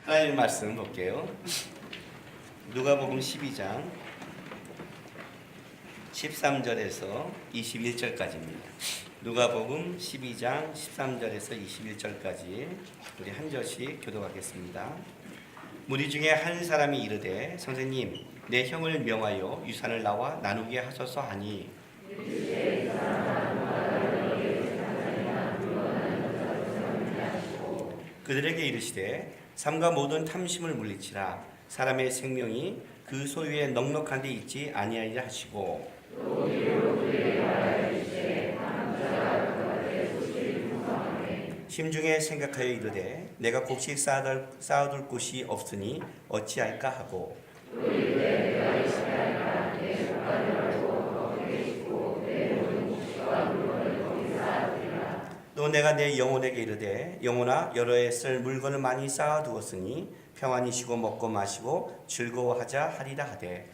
하나님 말씀 볼게요. 누가복음 12장 13절에서 21절까지입니다. 누가복음 12장 13절에서 21절까지 우리 한 절씩 교독하겠습니다. 무리 중에 한 사람이 이르되 선생님 내 형을 명하여 유산을 나와 나누게 하소서 하니 그들에게 이르시되 삼가 모든 탐심을 물리치라. 사람의 생명이 그 소유에 넉넉한 데 있지 아니하리라 하시고 심중에 생각하여 이르되 내가 곡식 쌓아둘 곳이 없으니 어찌할까 하고 또 내가 내 영혼에게 이르되 영혼아 여러 해 쓸 물건을 많이 쌓아두었으니 평안히 쉬고 먹고 마시고 즐거워하자 하리라 하되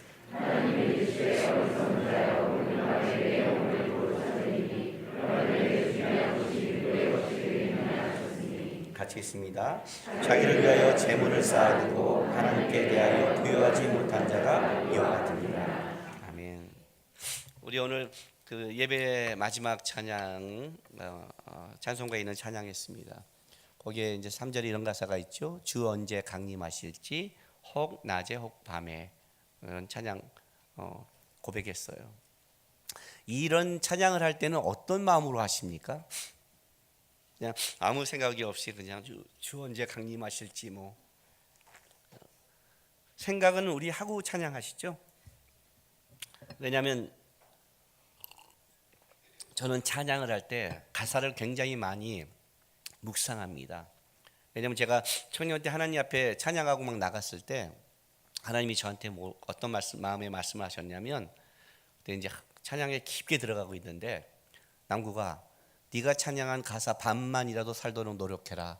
같이 있습니다. 자기를 위하여 재물을 쌓아두고 하나님께 대하여 부여하지 못한 자가 여호와니라. 아멘. 우리 오늘 그 예배 마지막 찬양 찬송가에 있는 찬양했습니다. 거기에 이제 3절에 이런 가사가 있죠. 주 언제 강림하실지 혹 낮에 혹 밤에 이런 찬양 고백했어요. 이런 찬양을 할 때는 어떤 마음으로 하십니까? 그냥 아무 생각이 없이 그냥 주 언제 강림하실지 뭐 생각은 우리 하고 찬양하시죠. 왜냐하면 저는 찬양을 할 때 가사를 굉장히 많이 묵상합니다. 왜냐하면 제가 청년 때 하나님 앞에 찬양하고 막 나갔을 때 하나님이 저한테 뭐 어떤 마음의 말씀을 하셨냐면 그때 이제 찬양에 깊게 들어가고 있는데 남구가 네가 찬양한 가사 반만이라도 살도록 노력해라.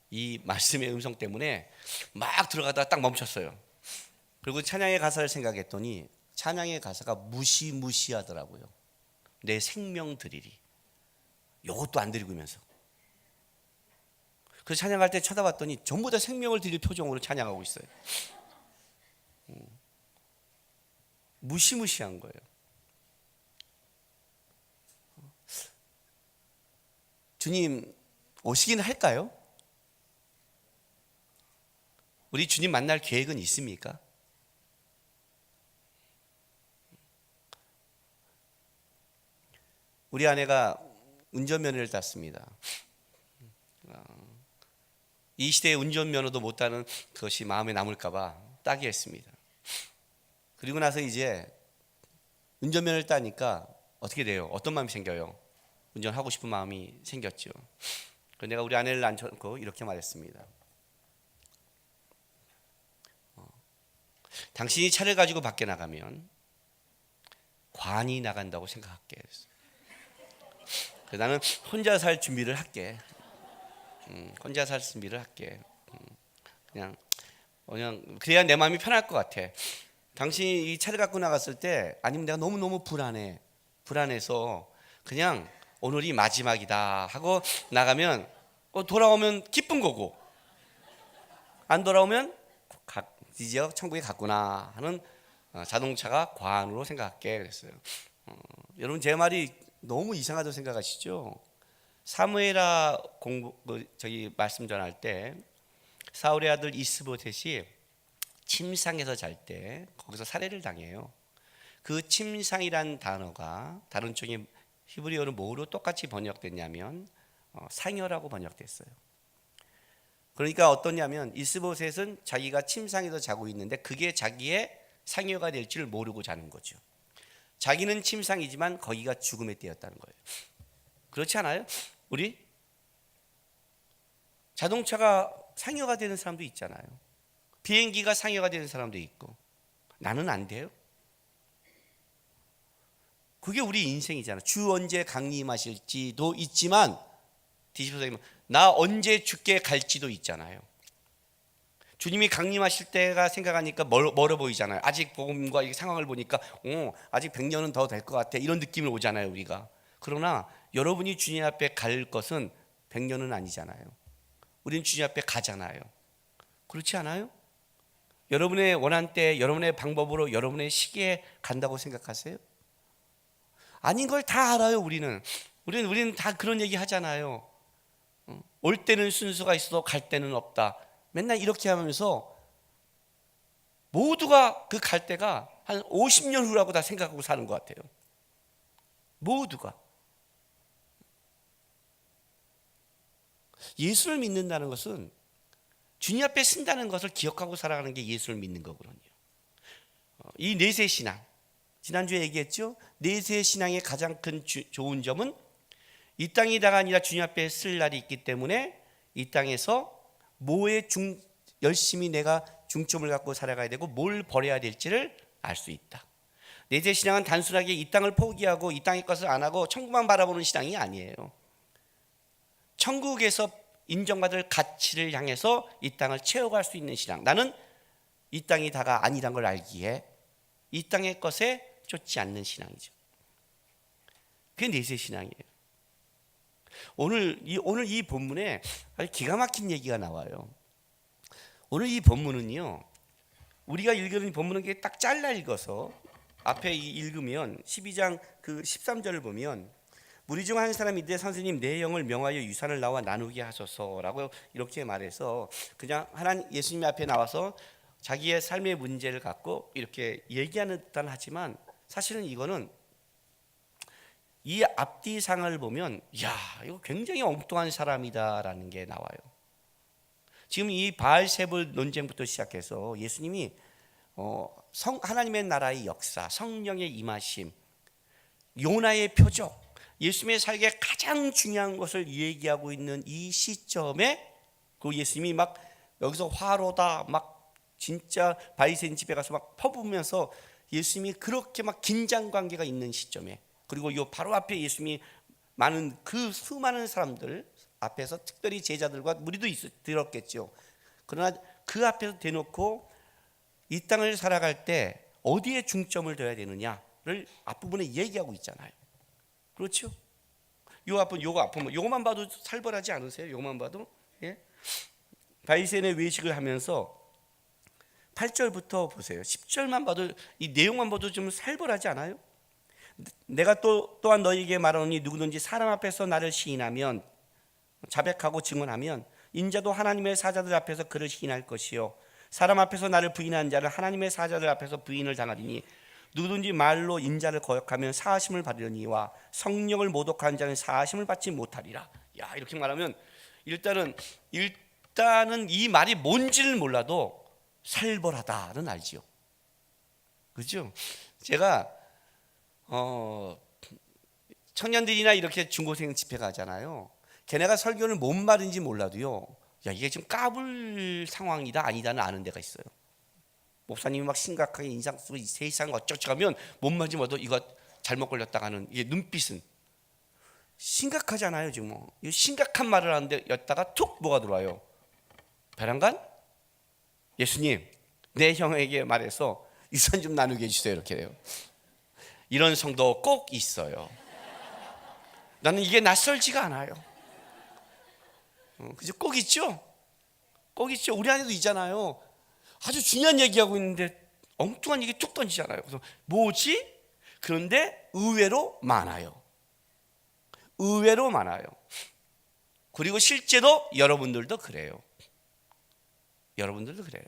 이 말씀의 음성 때문에 막 들어가다가 딱 멈췄어요. 그리고 찬양의 가사를 생각했더니 찬양의 가사가 무시무시하더라고요. 내 생명 드리리. 이것도 안 드리면서. 그래서 찬양할 때 쳐다봤더니 전부 다 생명을 드릴 표정으로 찬양하고 있어요. 무시무시한 거예요. 주님 오시긴 할까요? 우리 주님 만날 계획은 있습니까? 우리 아내가 운전면허를 땄습니다. 이 시대에 운전면허도 못 따는 것이 마음에 남을까봐 따게 했습니다. 그리고 나서 이제 운전면허를 따니까 어떻게 돼요? 어떤 마음이 생겨요? 운전하고 싶은 마음이 생겼죠. 그래서 내가 우리 아내를 앉혀놓고 이렇게 말했습니다. 당신이 차를 가지고 밖에 나가면 관이 나간다고 생각할게. 나는 혼자 살 준비를 할게. 혼자 살 준비를 할게. 그냥 그래야 내 마음이 편할 것 같아. 당신이 이 차를 갖고 나갔을 때 아니면 내가 너무너무 불안해서 그냥 오늘이 마지막이다 하고 나가면 돌아오면 기쁜 거고 안 돌아오면 드디어 천국에 갔구나 하는 자동차가 관으로 생각할게 그랬어요. 여러분 제 말이 너무 이상하다고 생각하시죠? 사무엘하 말씀 전할 때 사울의 아들 이스보셋이 침상에서 잘 때 거기서 살해를 당해요. 그 침상이란 단어가 다른 쪽에 히브리어로 뭐로 똑같이 번역됐냐면 상여라고 번역됐어요. 그러니까 어떠냐면 이스보셋은 자기가 침상에서 자고 있는데 그게 자기의 상여가 될 줄 모르고 자는 거죠. 자기는 침상이지만 거기가 죽음의 때였다는 거예요. 그렇지 않아요? 우리 자동차가 상여가 되는 사람도 있잖아요. 비행기가 상여가 되는 사람도 있고 나는 안 돼요. 그게 우리 인생이잖아. 주 언제 강림하실지도 있지만 뒤집어서 나 언제 죽게 갈지도 있잖아요. 주님이 강림하실 때가 생각하니까 멀어 보이잖아요. 아직 복음과 이 상황을 보니까 아직 100년은 더 될 것 같아 이런 느낌이 오잖아요 우리가. 그러나 여러분이 주님 앞에 갈 것은 100년은 아니잖아요. 우리는 주님 앞에 가잖아요. 그렇지 않아요? 여러분의 원한 때 여러분의 방법으로 여러분의 시기에 간다고 생각하세요? 아닌 걸 다 알아요. 우리는 다 그런 얘기 하잖아요. 올 때는 순서가 있어도 갈 때는 없다. 맨날 이렇게 하면서 모두가 그 갈 때가 한 50년 후라고 다 생각하고 사는 것 같아요. 모두가. 예수를 믿는다는 것은 주님 앞에 쓴다는 것을 기억하고 살아가는 게 예수를 믿는 거거든요. 이 내세 신앙, 지난주에 얘기했죠. 내세 신앙의 가장 큰 좋은 점은 이 땅이다가 아니라 주님 앞에 쓸 날이 있기 때문에 이 땅에서 뭐에 열심히 내가 중점을 갖고 살아가야 되고 뭘 버려야 될지를 알 수 있다. 내세 신앙은 단순하게 이 땅을 포기하고 이 땅의 것을 안 하고 천국만 바라보는 신앙이 아니에요. 천국에서 인정받을 가치를 향해서 이 땅을 채워갈 수 있는 신앙. 나는 이 땅이 다가 아니란 걸 알기에 이 땅의 것에 쫓지 않는 신앙이죠. 그게 내세 신앙이에요. 오늘 이 본문에 아주 기가 막힌 얘기가 나와요. 오늘 이 본문은요, 우리가 읽는 본문은 딱 잘라 읽어서 앞에 읽으면 12장 그 13절을 보면 무리 중 한 사람이 이르되 선생님 내 영을 명하여 유산을 나와 나누게 하소서라고 이렇게 말해서 그냥 하나님 예수님 앞에 나와서 자기의 삶의 문제를 갖고 이렇게 얘기하는 듯한 하지만 사실은 이거는 이 앞뒤상을 보면 야 이거 굉장히 엉뚱한 사람이다라는 게 나와요. 지금 이 바알세불 논쟁부터 시작해서 예수님이 하나님의 나라의 역사, 성령의 임하심, 요나의 표적, 예수님의 삶에 가장 중요한 것을 얘기하고 있는 이 시점에 그 예수님이 막 여기서 화로다 막 진짜 바리새인 집에 가서 막 퍼부으면서 예수님이 그렇게 막 긴장 관계가 있는 시점에 그리고 요 바로 앞에 예수님이 많은 그 수많은 사람들 앞에서 특별히 제자들과 무리도 들었겠죠. 그러나 그 앞에서 대놓고 이 땅을 살아갈 때 어디에 중점을 둬야 되느냐를 앞부분에 얘기하고 있잖아요. 그렇죠? 요거만 봐도 살벌하지 않으세요? 요거만 봐도 예? 바리새인의 외식을 하면서 8절부터 보세요. 10절만 봐도 이 내용만 봐도 좀 살벌하지 않아요? 내가 또한 너희에게 말하노니 누구든지 사람 앞에서 나를 시인하면 자백하고 증언하면 인자도 하나님의 사자들 앞에서 그를 시인할 것이요 사람 앞에서 나를 부인한 자를 하나님의 사자들 앞에서 부인을 당하리니 누구든지 말로 인자를 거역하면 사하심을 받으려니와 성령을 모독하는 자는 사하심을 받지 못하리라. 야 이렇게 말하면 일단은 이 말이 뭔지를 몰라도 살벌하다는 알지요. 그렇죠? 제가 청년들이나 이렇게 중고생 집회 가잖아요. 걔네가 설교를 뭔 말인지 몰라도요. 야 이게 지금 까불 상황이다 아니다는 아는 데가 있어요. 목사님이 막 심각하게 인상 쓰고 세상 어쩌고 하면 뭔 말인지 몰라도 이거 잘못 걸렸다 하는 이게 눈빛은 심각하잖아요. 지금 이 심각한 말을 하는데 였다가 툭 뭐가 들어와요. 배란간 예수님 내 형에게 말해서 유산 좀 나누게 해주세요. 이렇게 해요. 이런 성도 꼭 있어요. 나는 이게 낯설지가 않아요. 그죠? 꼭 있죠? 꼭 있죠. 우리 안에도 있잖아요. 아주 중요한 얘기하고 있는데 엉뚱한 얘기 툭 던지잖아요. 그래서 뭐지? 그런데 의외로 많아요. 의외로 많아요. 그리고 실제로 여러분들도 그래요. 여러분들도 그래요.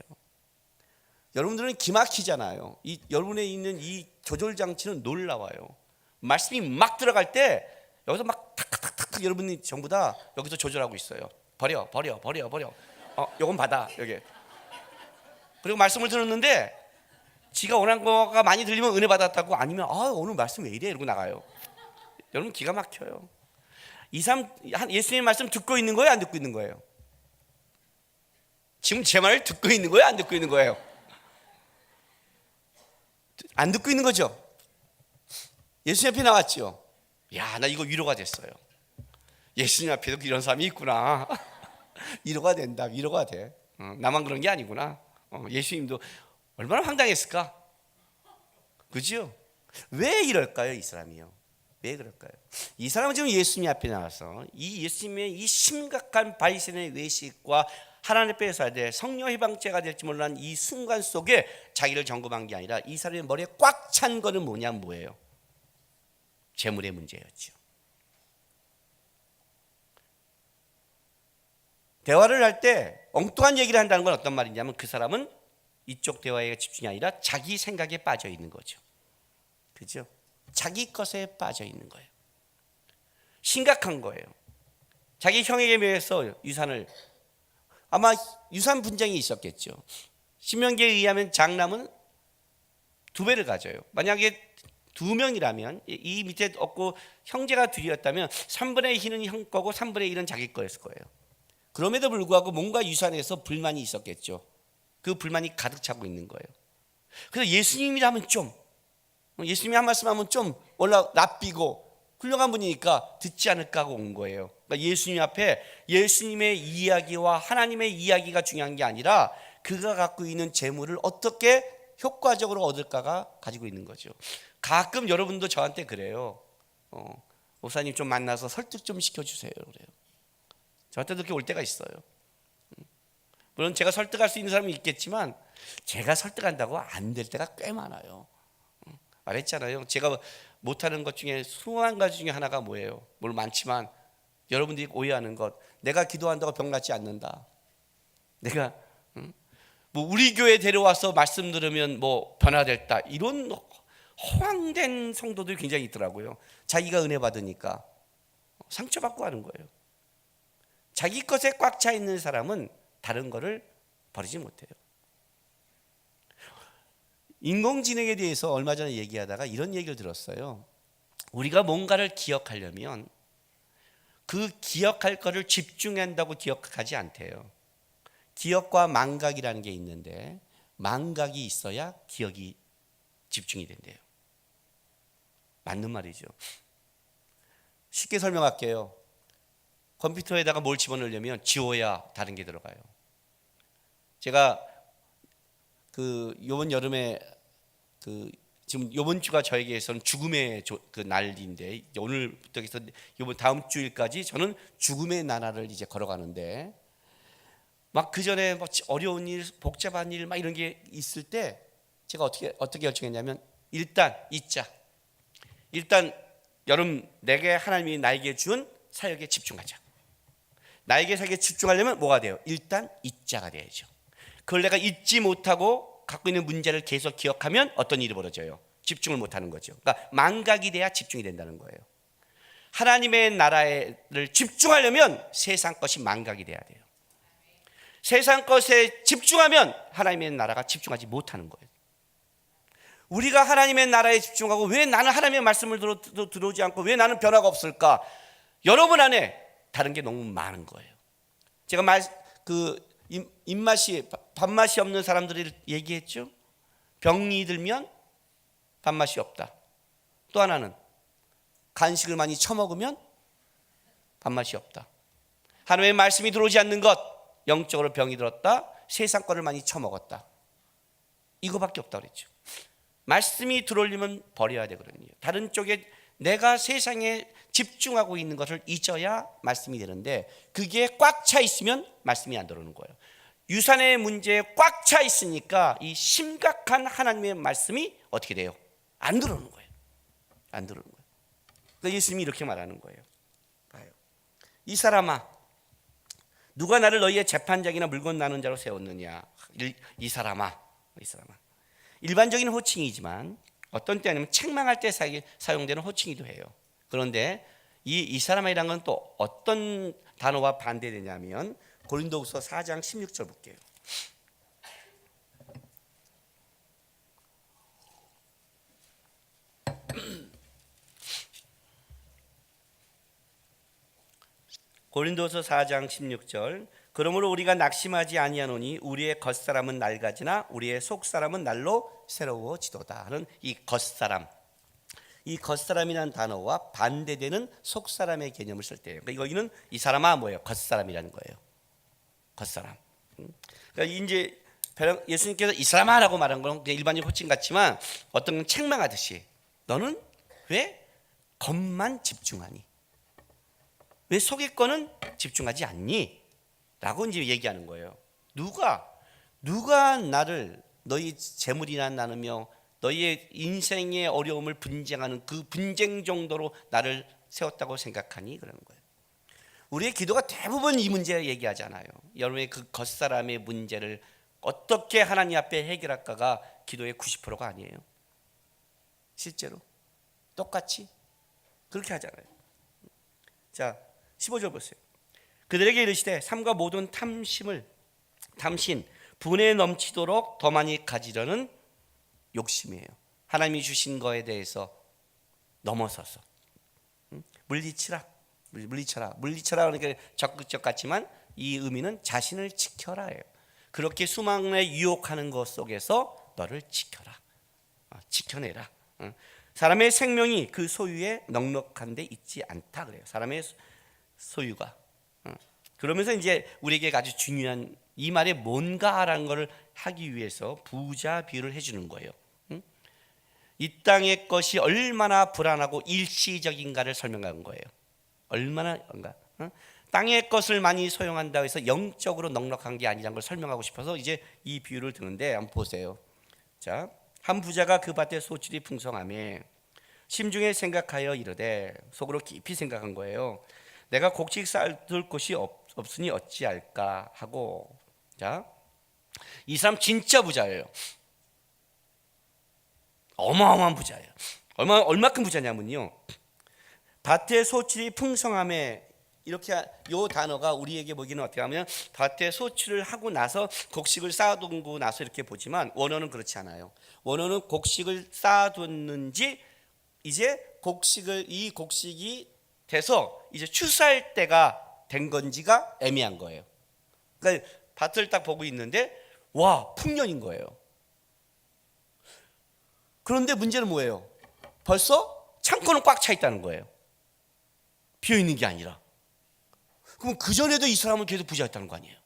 여러분들은 기막히잖아요. 여러분에 있는 이 조절 장치는 놀라워요. 말씀이 막 들어갈 때 여기서 막 탁탁탁탁 여러분이 전부 다 여기서 조절하고 있어요. 버려. 요건 받아 여기. 그리고 말씀을 들었는데 지가 원한 거가 많이 들리면 은혜 받았다고 아니면 오늘 말씀 왜 이래 이러고 나가요. 여러분 기가 막혀요. 이 사람 예수님의 말씀 듣고 있는 거예요? 안 듣고 있는 거예요? 지금 제 말을 듣고 있는 거예요? 안 듣고 있는 거예요? 안 듣고 있는 거죠? 예수님 앞에 나왔죠. 야, 나 이거 위로가 됐어요. 예수님 앞에도 이런 사람이 있구나. 위로가 된다. 위로가 돼. 나만 그런 게 아니구나. 예수님도 얼마나 황당했을까? 그죠? 왜 이럴까요, 이 사람이요? 왜 그럴까요? 이 사람은 지금 예수님 앞에 나와서 이 예수님의 이 심각한 바리새인의 외식과 하나님 빼앗아야 돼. 성령 해방죄가 될지 몰라는 이 순간 속에 자기를 점검한 게 아니라 이 사람의 머리에 꽉 찬 거는 뭐예요? 재물의 문제였죠. 대화를 할 때 엉뚱한 얘기를 한다는 건 어떤 말이냐면 그 사람은 이쪽 대화에 집중이 아니라 자기 생각에 빠져 있는 거죠. 그죠? 자기 것에 빠져 있는 거예요. 심각한 거예요. 자기 형에게 매여서 유산을, 아마 유산 분쟁이 있었겠죠. 신명기에 의하면 장남은 2배를 가져요. 만약에 2명이라면 이 밑에 없고 형제가 둘이었다면 3분의 2는 형 거고 3분의 1은 자기 거였을 거예요. 그럼에도 불구하고 뭔가 유산에서 불만이 있었겠죠. 그 불만이 가득 차고 있는 거예요. 그래서 예수님이라면 예수님이 한 말씀 하면 좀 납비고 훌륭한 분이니까 듣지 않을까 하고 온 거예요. 그러니까 예수님 앞에 예수님의 이야기와 하나님의 이야기가 중요한 게 아니라 그가 갖고 있는 재물을 어떻게 효과적으로 얻을까가 가지고 있는 거죠. 가끔 여러분도 저한테 그래요. 목사님 좀 만나서 설득 좀 시켜주세요. 그래요. 저한테도 그렇게 올 때가 있어요. 물론 제가 설득할 수 있는 사람이 있겠지만 제가 설득한다고 안 될 때가 꽤 많아요. 말했잖아요. 제가 못하는 것 중에 수많은 가지 중에 하나가 뭐예요? 물론 많지만 여러분들이 오해하는 것, 내가 기도한다고 병 낫지 않는다. 내가 뭐 우리 교회 데려와서 말씀 들으면 뭐 변화됐다, 이런 허황된 성도들이 굉장히 있더라고요. 자기가 은혜 받으니까 상처받고 하는 거예요. 자기 것에 꽉 차 있는 사람은 다른 거를 버리지 못해요. 인공지능에 대해서 얼마 전에 얘기하다가 이런 얘기를 들었어요. 우리가 뭔가를 기억하려면 그 기억할 거를 집중한다고 기억하지 않대요. 기억과 망각이라는 게 있는데 망각이 있어야 기억이 집중이 된대요. 맞는 말이죠. 쉽게 설명할게요. 컴퓨터에다가 뭘 집어넣으려면 지워야 다른 게 들어가요. 제가 이번 여름에 지금 이번 주가 저에게서는 죽음의 날인데 오늘부터 해서 이번 다음 주일까지 저는 죽음의 나날을 이제 걸어가는데 막 그 전에 뭐 어려운 일, 복잡한 일 막 이런 게 있을 때 제가 어떻게 결정했냐면 일단 잊자. 일단 여름 내게 하나님이 나에게 준 사역에 집중하자. 나에게 사역에 집중하려면 뭐가 돼요? 일단 잊자가 돼야죠. 그걸 내가 잊지 못하고 갖고 있는 문제를 계속 기억하면 어떤 일이 벌어져요? 집중을 못하는 거죠. 그러니까 망각이 돼야 집중이 된다는 거예요. 하나님의 나라를 집중하려면 세상 것이 망각이 돼야 돼요. 세상 것에 집중하면 하나님의 나라가 집중하지 못하는 거예요. 우리가 하나님의 나라에 집중하고 왜 나는 하나님의 말씀을 들어오지 않고 왜 나는 변화가 없을까? 여러분 안에 다른 게 너무 많은 거예요. 제가 입맛이 밥맛이 없는 사람들이 얘기했죠. 병이 들면 밥맛이 없다. 또 하나는 간식을 많이 처먹으면 밥맛이 없다. 하나님의 말씀이 들어오지 않는 것, 영적으로 병이 들었다. 세상 거를 많이 처먹었다. 이거밖에 없다 그랬죠. 말씀이 들어오려면 버려야 되거든요. 다른 쪽에 내가 세상에 집중하고 있는 것을 잊어야 말씀이 되는데 그게 꽉 차 있으면 말씀이 안 들어오는 거예요. 유산의 문제에 꽉 차 있으니까 이 심각한 하나님의 말씀이 어떻게 돼요? 안 들어오는 거예요. 안 들어오는 거예요. 그러니까 예수님이 이렇게 말하는 거예요. 봐요. 이 사람아, 누가 나를 너희의 재판장이나 물건 나눈 자로 세웠느냐? 이 사람아. 일반적인 호칭이지만 어떤 때는 책망할 때 사용되는 호칭이기도 해요. 그런데 이 사람이라는 건 또 어떤 단어와 반대되냐면 고린도후서 4장 16절 볼게요. 고린도서 4장 16절. 그러므로 우리가 낙심하지 아니하노니 우리의 겉사람은 낡아지나 우리의 속사람은 날로 새로워지도다 하는 이 겉사람. 이 겉사람이라는 단어와 반대되는 속사람의 개념을 쓸 때예요. 그러니까 여기는 이 사람아 뭐예요? 겉사람이라는 거예요. 겉사람. 그러니까 이제 예수님께서 이 사람아라고 말한 건 그냥 일반적인 호칭 같지만 어떤 건 책망하듯이 너는 왜 겉만 집중하니? 왜 속의 거는 집중하지 않니? 라고 이제 얘기하는 거예요. 누가 나를 너희 재물이나 나누며 너희의 인생의 어려움을 분쟁하는 그 분쟁 정도로 나를 세웠다고 생각하니? 그러는 거예요. 우리의 기도가 대부분 이 문제 얘기하잖아요. 여러분의 그 겉사람의 문제를 어떻게 하나님 앞에 해결할까가 기도의 90%가 아니에요. 실제로 똑같이 그렇게 하잖아요. 자, 15절 보세요. 그들에게 이르시되 삼가 모든 탐심 분에 넘치도록 더 많이 가지려는 욕심이에요. 하나님이 주신 거에 대해서 넘어서서 물리쳐라 그러니까 적극적 같지만 이 의미는 자신을 지켜라예요. 그렇게 수많은 유혹하는 것 속에서 너를 지켜라, 지켜내라. 사람의 생명이 그 소유에 넉넉한 데 있지 않다 그래요. 사람의 소유가. 그러면서 이제 우리에게 아주 중요한 이 말에 뭔가라는 것을 하기 위해서 부자 비유를 해주는 거예요. 이 땅의 것이 얼마나 불안하고 일시적인가를 설명한 거예요. 얼마나 땅의 것을 많이 소용한다고 해서 영적으로 넉넉한 게 아니라는 걸 설명하고 싶어서 이제 이 비유를 드는데 한번 보세요. 자, 한 부자가 그 밭에 소출이 풍성하며 심중에 생각하여 이르되, 속으로 깊이 생각한 거예요. 내가 곡식 쌓을 곳이 없으니 어찌할까 하고. 자, 이 사람 진짜 부자예요. 어마어마한 부자예요. 얼마큼 부자냐면요, 밭에 소출이 풍성함에, 이렇게 요 단어가 우리에게 보기는 어떻게 하면 밭에 소출을 하고 나서 곡식을 쌓아두고 나서 이렇게 보지만 원어는 그렇지 않아요. 원어는 곡식을 쌓아뒀는지 이제 이 곡식이 돼서 이제 추수할 때가 된 건지가 애매한 거예요. 그러니까 밭을 딱 보고 있는데 와, 풍년인 거예요. 그런데 문제는 뭐예요? 벌써 창고는 꽉 차 있다는 거예요. 비어 있는 게 아니라. 그럼 그 전에도 이 사람은 계속 부자였다는 거 아니에요?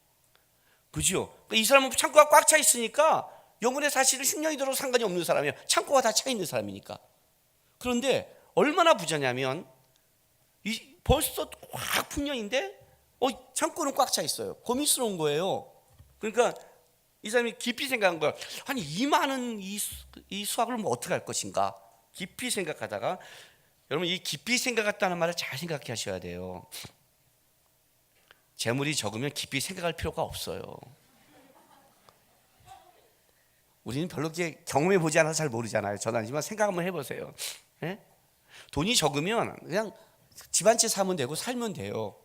그죠? 그러니까 이 사람은 창고가 꽉 차 있으니까 영혼의 사실은 10년이 들어도 상관이 없는 사람이에요. 창고가 다 차 있는 사람이니까. 그런데 얼마나 부자냐면 벌써 확 풍년인데 창고는 꽉 차 있어요. 고민스러운 거예요. 그러니까 이 사람이 깊이 생각한 거야. 아니, 이 많은 이 수확을 뭐 어떻게 할 것인가 깊이 생각하다가, 여러분 이 깊이 생각했다는 말을 잘 생각해 하셔야 돼요. 재물이 적으면 깊이 생각할 필요가 없어요. 우리는 별로 이렇게 경험해 보지 않아서 잘 모르잖아요. 저는 아니지만 생각 한번 해보세요. 예? 돈이 적으면 그냥 집 한 채 사면 되고 살면 돼요.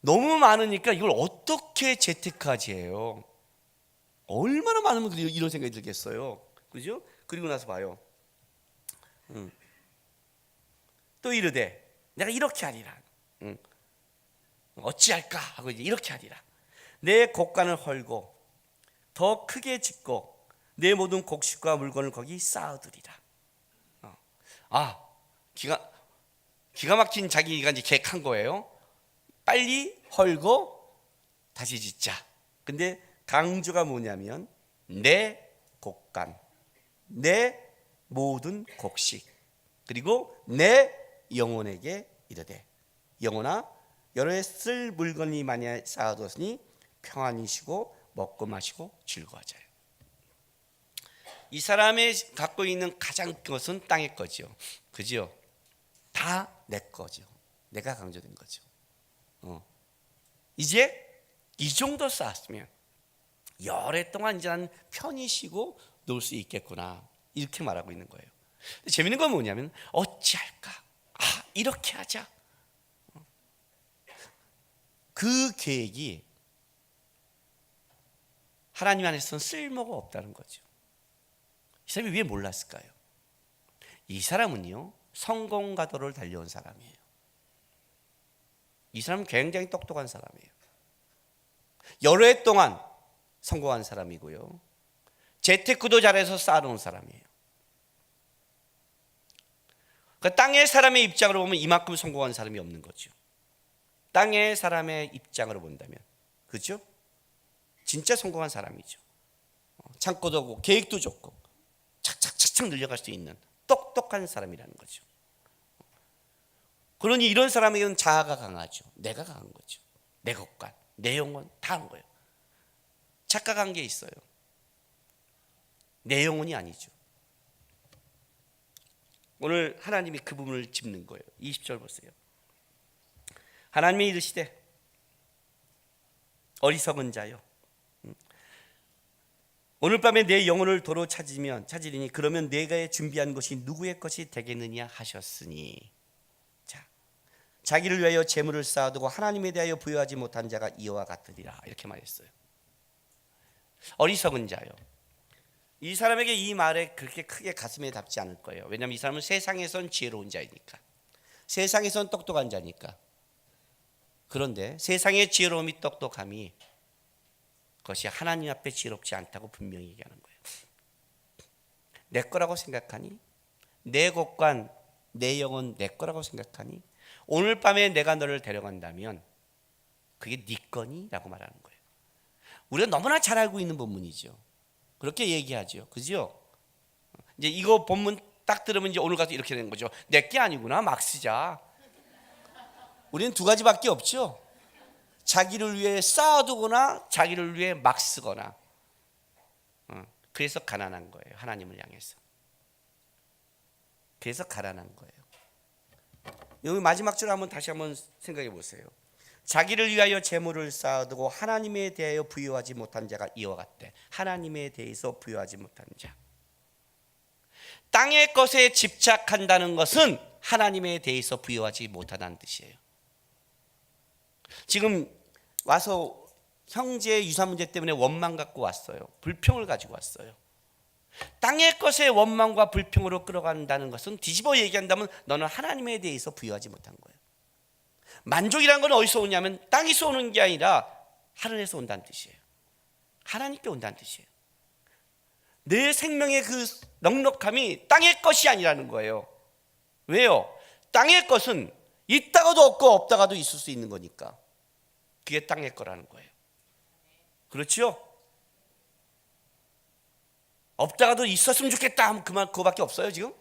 너무 많으니까 이걸 어떻게 재테크하지 해요. 얼마나 많으면 이런 생각이 들겠어요. 그죠? 그리고 나서 봐요. 또 이르되 내가 이렇게 하리라. 어찌할까 하고 이제 이렇게 하리라. 내 곡간을 헐고 더 크게 짓고 내 모든 곡식과 물건을 거기 쌓아두리라. 기가 막힌 자기가 이제 계획한 거예요. 빨리 헐고 다시 짓자. 근데 강조가 뭐냐면 내 곡간, 내 모든 곡식, 그리고 내 영혼에게 이르되, 영혼아 여러 해 쓸 물건이 많이 쌓아두었으니 평안히 쉬고 먹고 마시고 즐거워져요. 이 사람이 갖고 있는 가장 큰 것은 땅의 거죠. 그죠? 다 내 거죠. 내가 강조된 거죠. 이제 이 정도 쌓았으면 열해 동안 이제 난 편히 쉬고 놀 수 있겠구나, 이렇게 말하고 있는 거예요. 재밌는 건 뭐냐면 어찌할까? 이렇게 하자. 그 계획이 하나님 안에서는 쓸모가 없다는 거죠. 이 사람이 왜 몰랐을까요? 이 사람은요, 성공가도를 달려온 사람이에요. 이 사람은 굉장히 똑똑한 사람이에요. 여러 해 동안 성공한 사람이고요, 재테크도 잘해서 쌓아놓은 사람이에요. 그러니까 땅의 사람의 입장으로 보면 이만큼 성공한 사람이 없는 거죠. 땅의 사람의 입장으로 본다면, 그렇죠? 진짜 성공한 사람이죠. 창고도 하고 계획도 좋고 착착착착 늘려갈 수 있는 똑똑한 사람이라는 거죠. 그러니 이런 사람에게는 자아가 강하죠. 내가 강한 거죠. 내 것관, 내용은 다 한 거예요. 착각한 게 있어요. 내 영혼이 아니죠. 오늘 하나님이 그 부분을 짚는 거예요. 20절 보세요. 하나님이 이르시되 어리석은 자여, 오늘 밤에 내 영혼을 도로 찾으리니 그러면 내가 준비한 것이 누구의 것이 되겠느냐 하셨으니, 자, 자기를 위하여 재물을 쌓아두고 하나님에 대하여 부여하지 못한 자가 이와 같으리라, 이렇게 말했어요. 어리석은 자요. 이 사람에게 이 말에 그렇게 크게 가슴에 닿지 않을 거예요. 왜냐하면 이 사람은 세상에선 지혜로운 자이니까, 세상에선 똑똑한 자니까. 그런데 세상의 지혜로움이 똑똑함이 그것이 하나님 앞에 지혜롭지 않다고 분명히 얘기하는 거예요. 내 거라고 생각하니, 내 곳간 내 영혼 내 거라고 생각하니, 오늘 밤에 내가 너를 데려간다면 그게 네 거니? 라고 말하는 거예요. 우리가 너무나 잘 알고 있는 본문이죠. 그렇게 얘기하죠. 그죠? 이제 이거 본문 딱 들으면 이제 오늘 가서 이렇게 되는 거죠. 내 게 아니구나, 막 쓰자. 우리는 두 가지밖에 없죠. 자기를 위해 쌓아두거나 자기를 위해 막 쓰거나. 그래서 가난한 거예요. 하나님을 향해서. 그래서 가난한 거예요. 여기 마지막 줄 다시 한번 생각해 보세요. 자기를 위하여 재물을 쌓아두고 하나님에 대하여 부여하지 못한 자가 이와 같대. 하나님에 대해서 부여하지 못한 자. 땅의 것에 집착한다는 것은 하나님에 대해서 부여하지 못하다는 뜻이에요. 지금 와서 형제의 유산 문제 때문에 원망 갖고 왔어요. 불평을 가지고 왔어요. 땅의 것에 원망과 불평으로 끌어간다는 것은 뒤집어 얘기한다면 너는 하나님에 대해서 부여하지 못한 거예요. 만족이란 건 어디서 오냐면 땅에서 오는 게 아니라 하늘에서 온다는 뜻이에요. 하나님께 온다는 뜻이에요. 내 생명의 그 넉넉함이 땅의 것이 아니라는 거예요. 왜요? 땅의 것은 있다가도 없고 없다가도 있을 수 있는 거니까. 그게 땅의 거라는 거예요. 그렇죠? 없다가도 있었으면 좋겠다 하면 그거밖에 없어요 지금?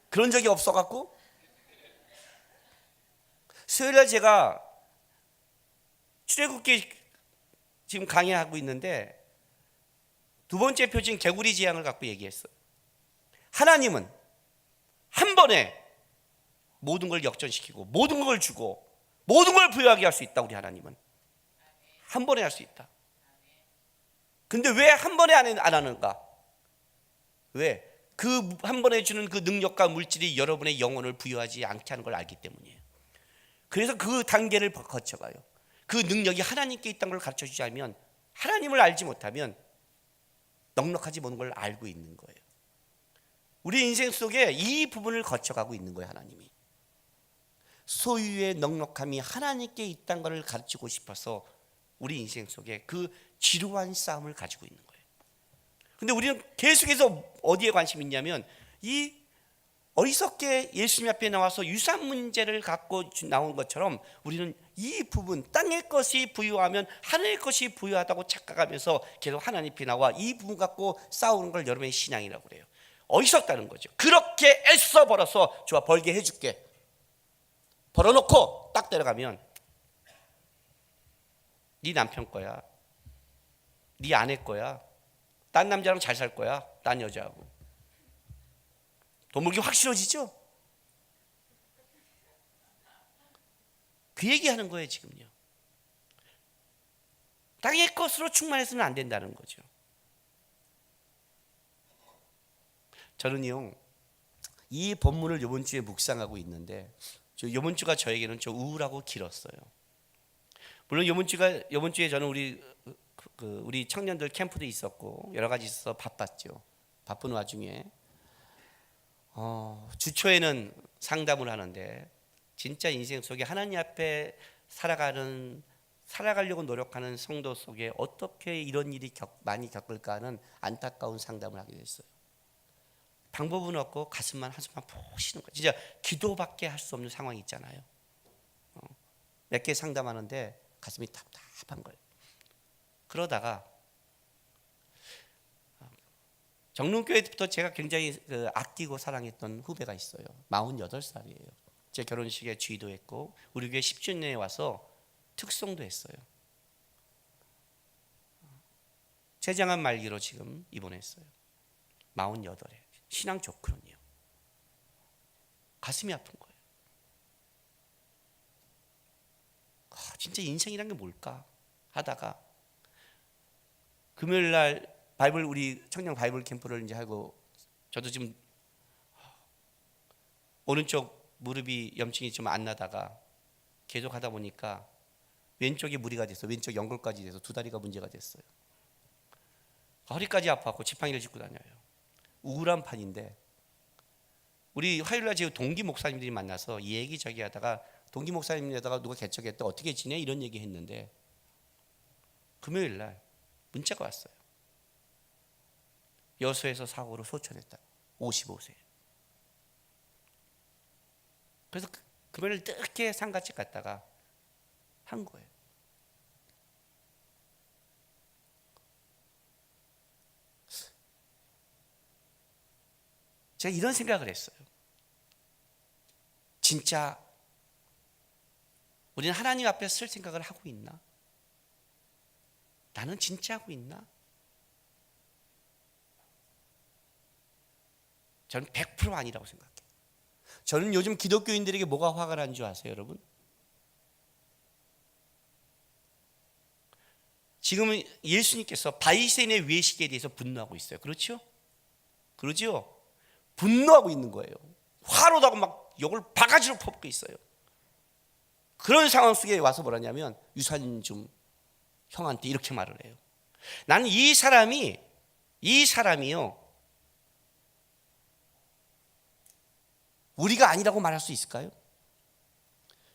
그런 적이 없어갖고? 수요일날 제가 출애굽기 지금 강의하고 있는데 두 번째 표징 개구리 재앙을 갖고 얘기했어요. 하나님은 한 번에 모든 걸 역전시키고 모든 걸 주고 모든 걸 부여하게 할 수 있다. 우리 하나님은 한 번에 할 수 있다. 근데 왜 한 번에 안 하는가? 왜? 그 한 번에 주는 그 능력과 물질이 여러분의 영혼을 부여하지 않게 하는 걸 알기 때문이에요. 그래서 그 단계를 거쳐가요. 그 능력이 하나님께 있다는 걸 가르쳐주지 않으면, 하나님을 알지 못하면 넉넉하지 못한 걸 알고 있는 거예요. 우리 인생 속에 이 부분을 거쳐가고 있는 거예요. 하나님이 소유의 넉넉함이 하나님께 있다는 걸 가르치고 싶어서 우리 인생 속에 그 지루한 싸움을 가지고 있는 거예요. 근데 우리는 계속해서 어디에 관심이 있냐면 이 어리석게 예수님 앞에 나와서 유산 문제를 갖고 나온 것처럼 우리는 이 부분, 땅의 것이 부유하면 하늘의 것이 부유하다고 착각하면서 계속 하나님 앞에 나와 이 부분 갖고 싸우는 걸 여러분의 신앙이라고 그래요. 어리석다는 거죠. 그렇게 애써 벌어서 좋아, 벌게 해줄게. 벌어놓고 딱 데려가면 네 남편 거야, 네 아내 거야, 딴 남자랑 잘 살 거야, 딴 여자하고. 돈 벌기 확 싫어지죠? 그 얘기하는 거예요 지금요. 땅의 것으로 충만해서는 안 된다는 거죠. 저는요 이 본문을 이번 주에 묵상하고 있는데 이번 주가 저에게는 좀 우울하고 길었어요. 물론 이번 주에 저는 우리 청년들 캠프도 있었고 여러 가지 있어서 바빴죠. 바쁜 와중에 주초에는 상담을 하는데 진짜 인생 속에 하나님 앞에 살아가려고 노력하는 성도 속에 어떻게 이런 일이 많이 겪을까 하는 안타까운 상담을 하게 됐어요. 방법은 없고 가슴만 한숨만 푹 쉬는 거예요. 진짜 기도밖에 할 수 없는 상황이 있잖아요. 몇 개 상담하는데 가슴이 답답한 거예요. 그러다가 정릉교회부터 제가 굉장히 아끼고 사랑했던 후배가 있어요. 48살이에요. 제 결혼식에 주의도 했고 우리 교회 10주년에 와서 특송도 했어요. 췌장암 말기로 지금 입원했어요. 48에. 신앙 좋거든요. 가슴이 아픈 거예요. 진짜 인생이란 게 뭘까 하다가 금요일 날 바이블, 우리 청년 바이블 캠프를 이제 하고, 저도 지금 오른쪽 무릎이 염증이 좀 안 나다가 계속 하다 보니까 왼쪽에 무리가 됐어. 왼쪽 연골까지 돼서 두 다리가 문제가 됐어요. 허리까지 아파갖고 지팡이를 짚고 다녀요. 우울한 판인데, 우리 화요일날 제 동기 목사님들이 만나서 이 얘기 저기 하다가, 동기 목사님에다가 누가 개척했다, 어떻게 지내? 이런 얘기 했는데, 금요일날 문자가 왔어요. 여수에서 사고로 소천했다. 55세. 그래서 금요일 늦게 상가집 갔다가 한 거예요. 제가 이런 생각을 했어요. 진짜 우리는 하나님 앞에 설 생각을 하고 있나? 나는 진짜 하고 있나? 저는 100% 아니라고 생각해요. 저는 요즘 기독교인들에게 뭐가 화가 나는 줄 아세요, 여러분? 지금은 예수님께서 바리새인의 외식에 대해서 분노하고 있어요. 그렇죠? 그러죠? 분노하고 있는 거예요. 화로 나고 막 욕을 바가지로 퍼붓고 있어요. 그런 상황 속에 와서 뭐라냐면, 유산 좀 형한테 이렇게 말을 해요. 나는 이 사람이요, 우리가 아니라고 말할 수 있을까요?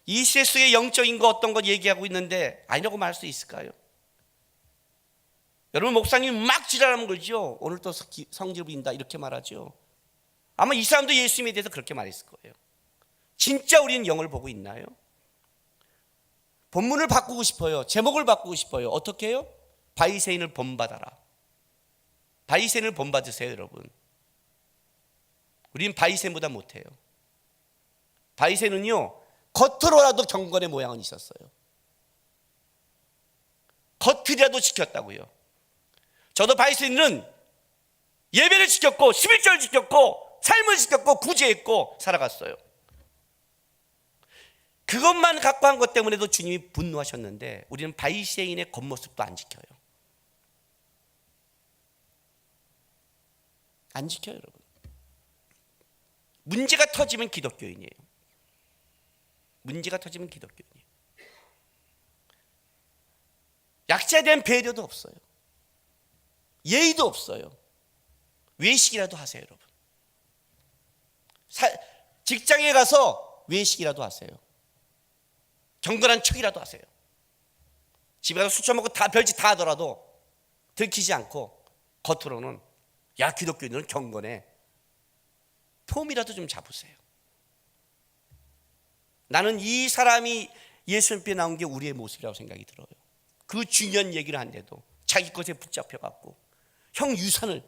이 시대 속에 영적인 거 어떤 거 얘기하고 있는데 아니라고 말할 수 있을까요? 여러분, 목사님 막 지랄하는 거죠. 오늘 또 성질 부린다 이렇게 말하죠. 아마 이 사람도 예수님에 대해서 그렇게 말했을 거예요. 진짜 우리는 영을 보고 있나요? 본문을 바꾸고 싶어요. 제목을 바꾸고 싶어요. 어떻게 해요? 바리새인을 본받아라. 바리새인을 본받으세요, 여러분. 우리는 바리새인보다 못해요. 바리새인은요, 겉으로라도 경건의 모양은 있었어요. 겉이라도 지켰다고요. 저도 바리새인은 예배를 지켰고 11절 지켰고 삶을 지켰고 구제했고 살아갔어요. 그것만 갖고 한 것 때문에도 주님이 분노하셨는데, 우리는 바리새인의 겉모습도 안 지켜요. 안 지켜요, 여러분. 문제가 터지면 기독교인이에요. 문제가 터지면 기독교인이에요. 약자에 대한 배려도 없어요. 예의도 없어요. 외식이라도 하세요, 여러분. 직장에 가서 외식이라도 하세요. 경건한 척이라도 하세요. 집에 가서 술 처먹고 다 별짓 다 하더라도 들키지 않고 겉으로는, 야, 기독교인은 경건해, 폼이라도 좀 잡으세요. 나는 이 사람이 예수님께 나온 게 우리의 모습이라고 생각이 들어요. 그 중요한 얘기를 한데도 자기 것에 붙잡혀갖고 형 유산을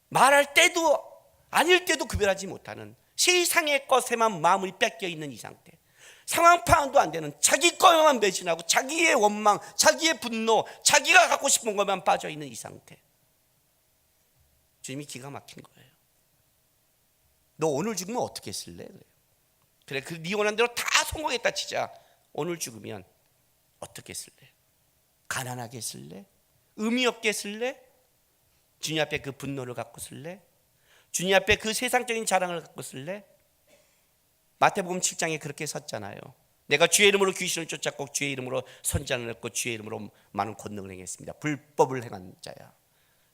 말할 때도 아닐 때도 구별하지 못하는, 세상의 것에만 마음을 뺏겨 있는 이 상태, 상황 파악도 안 되는, 자기 것만 매진하고 자기의 원망, 자기의 분노, 자기가 갖고 싶은 것만 빠져 있는 이 상태. 주님이 기가 막힌 거예요. 너 오늘 죽으면 어떻게 쓸래? 그래, 네 원한 대로 다 성공했다 치자. 오늘 죽으면 어떻게 쓸래? 가난하게 쓸래? 의미 없게 쓸래? 주님 앞에 그 분노를 갖고 쓸래? 주님 앞에 그 세상적인 자랑을 갖고 쓸래? 마태복음 7장에 그렇게 썼잖아요. 내가 주의 이름으로 귀신을 쫓았고 주의 이름으로 선지자를 했고 주의 이름으로 많은 권능을 행했습니다. 불법을 행한 자야.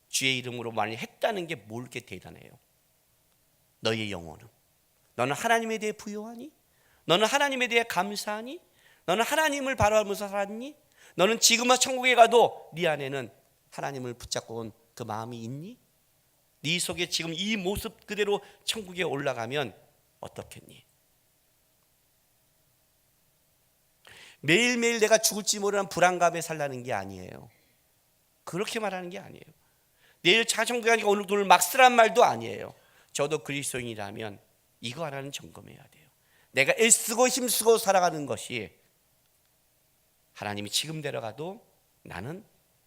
주의 이름으로 많이 했다는 게 뭘 이렇게 대단해요? 너의 영혼은, 너는 하나님에 대해 부요하니? 너는 하나님에 대해 감사하니? 너는 하나님을 바라보면서 살았니? 너는 지금 천국에 가도 네 안에는 하나님을 붙잡고 온 그 마음이 있니? 네 속에 지금 이 모습 그대로 천국에 올라가면 어떻겠니? 매일매일 내가 죽을지 모르는 불안감에 살라는 게 아니에요. 그렇게 말하는 게 아니에요. 내일 천국에 가니까 오늘 돈을 막 쓰란 말도 아니에요. 저도 그리스도인이라면 이거 하나는 점검해야 돼요. 내가 애쓰고 힘쓰고 살아가는 것이 하나님이 지금 데려가도 나는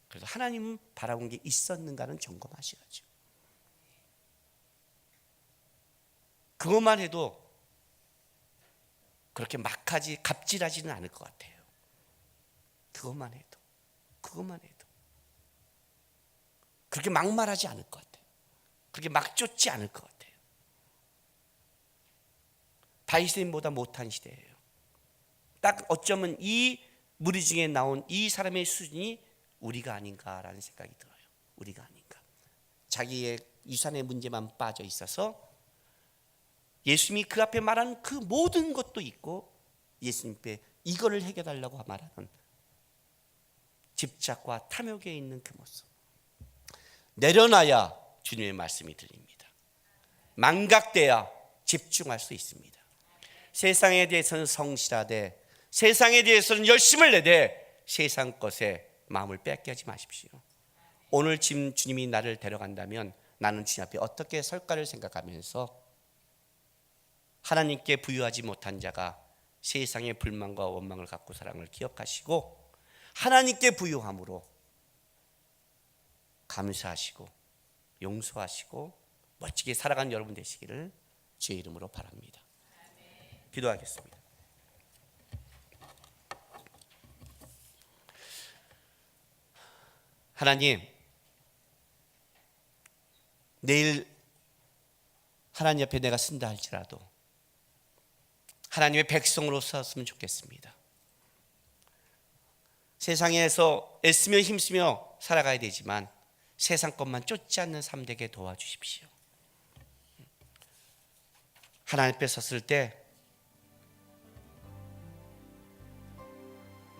그래서 하나님 바라본 게 있었는가는 점검하셔야죠. 그것만 해도 그렇게 막하지 갑질하지는 않을 것 같아요. 그것만 해도 그렇게 막말하지 않을 것 같아요. 그렇게 막 쫓지 않을 것 같아요. 다윗보다 못한 시대예요. 딱 어쩌면 이 무리 중에 나온 이 사람의 수준이 우리가 아닌가라는 생각이 들어요. 우리가 아닌가. 자기의 유산의 문제만 빠져 있어서 예수님이 그 앞에 말한 그 모든 것도 있고 예수님께 이거를 해결하려고 말하는 집착과 탐욕에 있는 그 모습. 내려놔야 주님의 말씀이 들립니다. 망각돼야 집중할 수 있습니다. 세상에 대해서는 성실하되 세상에 대해서는 열심을 내되 세상 것에 마음을 뺏기지 마십시오. 오늘 지금 주님이 나를 데려간다면 나는 주님 앞에 어떻게 설까를 생각하면서 하나님께 부유하지 못한 자가 세상의 불만과 원망을 갖고 사랑을 기억하시고 하나님께 부유함으로 감사하시고 용서하시고 멋지게 살아가는 여러분 되시기를 주의 이름으로 바랍니다. 기도하겠습니다. 하나님, 내일 하나님 옆에 내가 쓴다 할지라도 하나님의 백성으로 살았으면 좋겠습니다. 세상에서 애쓰며 힘쓰며 살아가야 되지만 세상 것만 쫓지 않는 삶 되게 도와주십시오. 하나님 앞에 섰을 때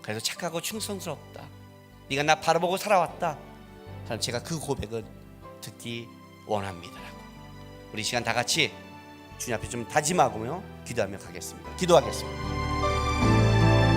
그래도 착하고 충성스럽다, 네가 나 바라보고 살아왔다, 하나님 제가 그 고백을 듣기 원합니다. 우리 시간 다 같이 주님 앞에 좀 다짐하고요 기도하며 가겠습니다. 기도하겠습니다.